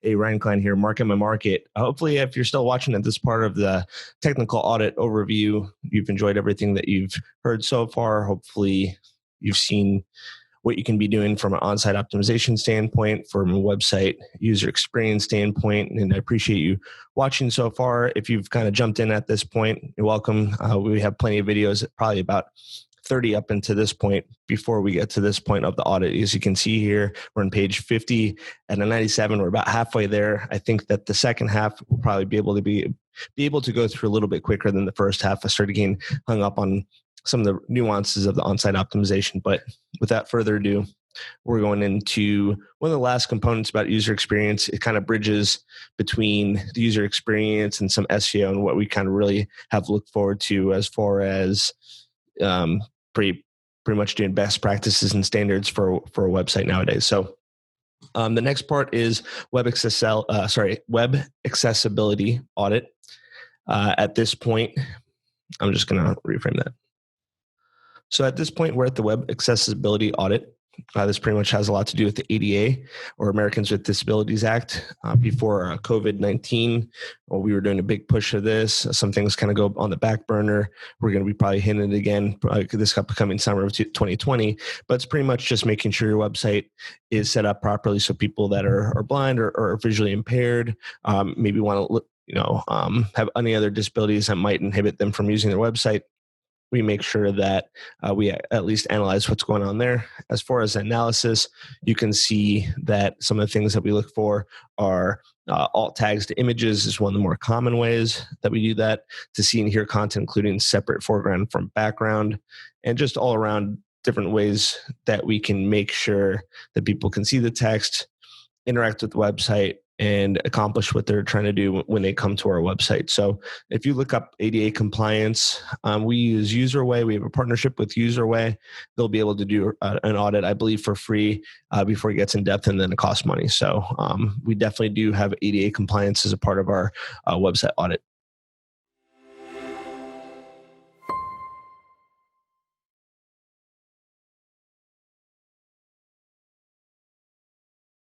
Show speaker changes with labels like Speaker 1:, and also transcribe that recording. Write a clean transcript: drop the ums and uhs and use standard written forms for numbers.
Speaker 1: Hey, Ryan Klein here, Market My Market. Hopefully, if you're still watching at this part of the technical audit overview, you've enjoyed everything that you've heard so far. Hopefully, you've seen what you can be doing from an on-site optimization standpoint, from a website user experience standpoint. And I appreciate you watching so far. If you've kind of jumped in at this point, you're welcome. We have plenty of videos, probably about 30 up into this point before we get to this point of the audit. As you can see here, we're on page 50 and a 97. We're about halfway there. I think that the second half will probably be able to go through a little bit quicker than the first half. I started getting hung up on some of the nuances of the on-site optimization. But without further ado, we're going into one of the last components about user experience. It kind of bridges between the user experience and some SEO and what we kind of really have looked forward to as far as pretty much doing best practices and standards for a website nowadays. So the next part is web accessibility audit. At this point, I'm just going to reframe that. So at this point, we're at the web accessibility audit. This pretty much has a lot to do with the ADA, or Americans with Disabilities Act. Before COVID-19, we were doing a big push of this. Some things kind of go on the back burner. We're going to be probably hitting it again this upcoming summer of 2020. But it's pretty much just making sure your website is set up properly so people that are blind or visually impaired, maybe want to have any other disabilities that might inhibit them from using their website. We make sure that we at least analyze what's going on there. As far as analysis, you can see that some of the things that we look for are alt tags to images is one of the more common ways that we do that, to see and hear content, including separate foreground from background, and just all around different ways that we can make sure that people can see the text, interact with the website, and accomplish what they're trying to do when they come to our website. So if you look up ADA compliance, we use UserWay. We have a partnership with UserWay. They'll be able to do an audit, I believe, for free before it gets in depth, and then it costs money. So we definitely do have ADA compliance as a part of our website audit.